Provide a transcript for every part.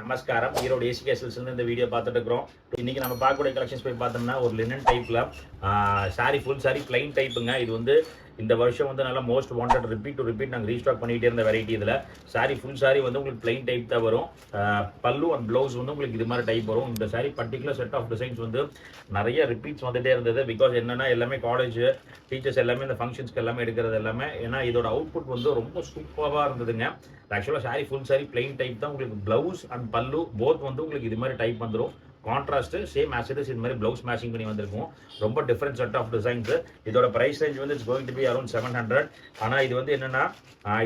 நமஸ்காரம். ஈரோடு ஏசி கேசல்ஸ்ல இந்த வீடியோ பார்த்துட்டு இருக்கிறோம். இன்னைக்கு நம்ம பார்க்கக்கூடிய கலெக்ஷன்ஸ் போய் பார்த்தோம்னா ஒரு லினன் டைப்ல சாரி ஃபுல் சாரி பிளைன் டைப்புங்க. இது வந்து இந்த வருஷம் வந்து நல்லா most wanted repeat to repeat நாங்கள் ரீஸ்டாக் பண்ணிகிட்டே இருந்த வெரைட்டி. இதில் சாரி ஃபுல் சாரி வந்து உங்களுக்கு பிளைன் டைப் தான் வரும். பல்லு அண்ட் ப்ளவுஸ் வந்து உங்களுக்கு இது மாதிரி டைப் வரும். இந்த sari particular set of designs வந்து நிறைய ரிப்பீட்ஸ் வந்துட்டே இருந்தது. பிகாஸ் என்னன்னா எல்லாமே காலேஜ் டீச்சர்ஸ் எல்லாமே இந்த ஃபங்க்ஷன்ஸ்க்கு எல்லாமே எடுக்கிறது எல்லாமே. ஏன்னா இதோட அவுட்புட் வந்து ரொம்ப சூப்பராக இருந்ததுங்க. ஆக்சுவலாக sorry full sorry plain type தான். உங்களுக்கு ப்ளவுஸ் அண்ட் பல்லு போத் வந்து உங்களுக்கு இது மாதிரி டைப் வந்துடும். Contrast same as it is இது மாதிரி ப்ளவுஸ் மேட்சிங் பண்ணி வந்திருக்கும். ரொம்ப டிஃப்ரெண்ட் செட் ஆஃப் டிசைன்ஸ். இதோட பிரைஸ் ரேஞ்ச் வந்து it's going to be around 700. ஆனால் இது வந்து என்னன்னா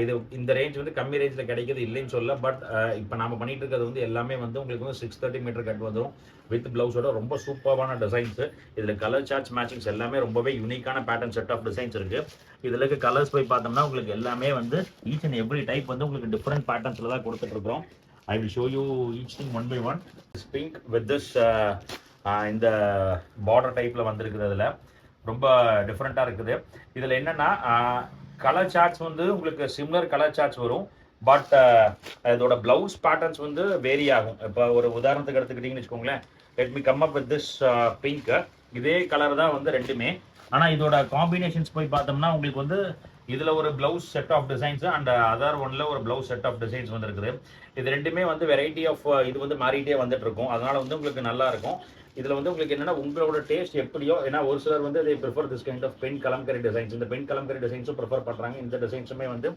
இது இந்த ரேஞ்ச் வந்து கம்மி ரேஞ்சில் கிடைக்கிறது இல்லைன்னு சொல்ல. பட் இப்போ நம்ம பண்ணிட்டு இருக்கிறது வந்து எல்லாமே வந்து உங்களுக்கு வந்து 630 மீட்டர் கட் வந்துடும் வித் பிளவுஸோட. ரொம்ப சூப்பரான டிசைன்ஸ். இதில் கலர் சார்ட்ஸ் மேட்சிங்ஸ் எல்லாமே ரொம்பவே யூனிக்கான பேட்டர்ன் செட் ஆஃப் டிசைன்ஸ் இருக்கு. இதில் இருக்க கலர்ஸ் போய் பார்த்தோம்னா உங்களுக்கு எல்லாமே வந்து ஈச் அண்ட் எவ்ரி டைப் வந்து உங்களுக்கு டிஃப்ரெண்ட் பேட்டர்ன்ஸில் தான் கொடுத்துட்டு இருக்கிறோம். I will show you each thing one by one. This pink with this இந்த பார்டர் டைப்ல வந்திருக்கிறதுல ரொம்ப டிஃப்ரெண்டா இருக்குது. இதுல என்னன்னா கலர் சார்ட்ஸ் வந்து உங்களுக்கு சிமிலர் கலர் சார்ட்ஸ் வரும். பட் இதோட பிளவுஸ் பேட்டர்ன்ஸ் வந்து வேரி ஆகும். இப்போ ஒரு உதாரணத்துக்கு எடுத்துக்கிட்டீங்கன்னு வச்சுக்கோங்களேன். Let me come up with this pink. இதே கலர் தான் வந்து ரெண்டுமே. ஆனா இதோட காம்பினேஷன்ஸ் போய் பார்த்தோம்னா உங்களுக்கு வந்து இதுல ஒரு blouse set of designs and other ஒன்ல ஒரு பிளவுஸ் செட் ஆஃப் டிசைன்ஸ் வந்து இருக்குது. இது ரெண்டுமே வந்து வெரைட்டி ஆஃப் இது வந்து மாறிட்டே வந்துட்டு இருக்கும். அதனால வந்து உங்களுக்கு நல்லா இருக்கும். இதுல வந்து உங்களுக்கு என்னன்னா உங்களோட டேஸ்ட் எப்படியோ. ஏன்னா ஒரு சிலர் வந்து they prefer this kind of pen Kalamkari designs. இந்த பென் கலம்கரி டிசைன்ஸும் ப்ரிஃபர் பண்றாங்க. இந்த டிசைன்ஸுமே வந்து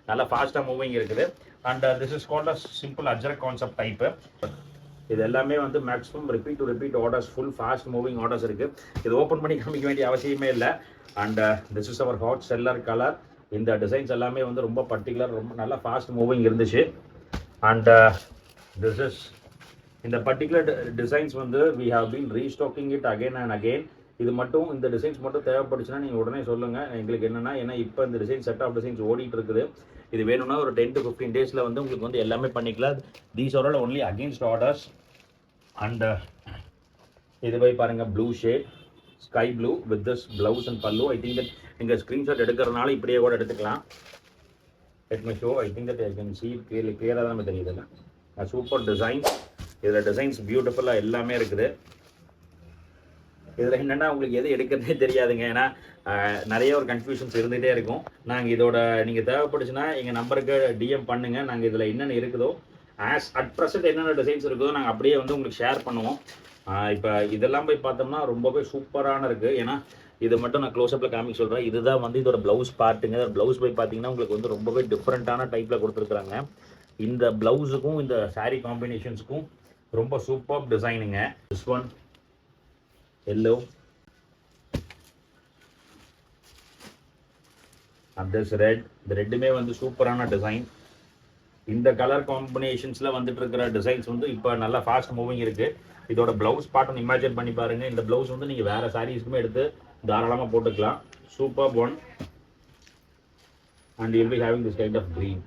நல்லா ஃபாஸ்டா மூவிங் இருக்குது. And this is called a simple Ajrakh concept type. இது எல்லாமே வந்து maximum repeat to repeat orders, full fast moving orders இருக்கு. இது ஓப்பன் பண்ணி காமிக்க வேண்டிய அவசியமே இல்லை. And this is our hot seller colour. இந்த டிசைன்ஸ் எல்லாமே வந்து ரொம்ப பர்டிகுலர், ரொம்ப நல்லா ஃபாஸ்ட் மூவிங் இருந்துச்சு. அண்ட் திஸ் இஸ் இந்த பர்டிகுலர் டிசைன்ஸ் வந்து we have been restocking it again and again. இது மட்டும் இந்த டிசைன்ஸ் மட்டும் தேவைப்படுச்சுன்னா நீங்கள் உடனே சொல்லுங்கள் எங்களுக்கு. என்னென்னா ஏன்னா இப்போ இந்த டிசைன் செட் ஆஃப் டிசைன்ஸ் ஓடிட்டு இருக்குது. இது வேணும்னா ஒரு 10 to 15 டேஸில் வந்து உங்களுக்கு வந்து எல்லாமே பண்ணிக்கலாம். These are all only against orders. And இது போய் பாருங்கள் blue shade sky blue with this blouse and பல்லு. ஐ திங்க் தட் நீங்கள் ஸ்க்ரீன்ஷாட் எடுக்கிறதுனால இப்படியே கூட எடுத்துக்கலாம். Let me show. I think that I can see கிளியராக தான் நம்ம தெரியுதுல்ல. Super designs. இதில் டிசைன்ஸ் பியூட்டிஃபுல்லாக எல்லாமே இருக்குது. இதில் என்னென்னா உங்களுக்கு எது எடுக்கிறதே தெரியாதுங்க. ஏன்னா நிறைய ஒரு கன்ஃபியூஷன்ஸ் இருந்துகிட்டே இருக்கும். நாங்கள் இதோட நீங்கள் தேவைப்படுச்சுன்னா எங்கள் நம்பருக்கு டிஎம் பண்ணுங்கள். நாங்கள் இதில் என்னென்ன இருக்குதோ ஆஸ் அட் ப்ரெசென்ட் என்னென்ன டிசைன்ஸ் இருக்குதோ நாங்கள் அப்படியே வந்து உங்களுக்கு ஷேர் பண்ணுவோம். இப்போ இதெல்லாம் போய் பார்த்தோம்னா ரொம்பவே சூப்பரான இருக்குது. ஏன்னா இது மட்டும் நான் க்ளோஸ்அப்பில் காமிக்க சொல்கிறேன். இதுதான் வந்து இதோட ப்ளவுஸ் பார்ட்டுங்க. ப்ளவுஸ் போய் பார்த்தீங்கன்னா உங்களுக்கு வந்து ரொம்பவே டிஃப்ரெண்ட்டான டைப்பில் கொடுத்துருக்குறாங்க. இந்த ப்ளவுஸுக்கும் இந்த சாரீ காம்பினேஷன்ஸுக்கும் ரொம்ப சூப்பர் டிசைனுங்க. This one yellow and this red. இந்த ரெட்டுமே வந்து சூப்பரான டிசைன். இந்த கலர் காம்பினேஷன்ஸில் வந்துட்டு இருக்கிற டிசைன்ஸ் வந்து இப்போ நல்லா ஃபாஸ்ட் மூவிங் இருக்குது. இதோட ப்ளவுஸ் பாட்டன் இமேஜின் பண்ணி பாருங்கள். இந்த ப்ளவுஸ் வந்து நீங்கள் வேறு சாரீஸ்க்குமே எடுத்து தாராளமாக போட்டுக்கலாம். Super one. And you'll be having this kind of green.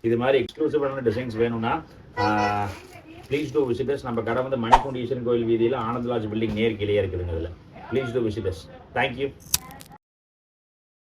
இது மாதிரி எக்ஸ்க்ளூசிவான டிசைன்ஸ் வேணும்னா ப்ளீஸ் டூ விசிட்டர்ஸ். நம்ம கடை வந்து மணிக்கூண்டு ஈஸ்வரன் கோயில் வீதியில் ஆனந்த் லாட்ஜ் பில்டிங் நேர் கீழே இருக்குதுங்க. இதில் ப்ளீஸ் டூ விசிட்டர்ஸ். தேங்க்யூ.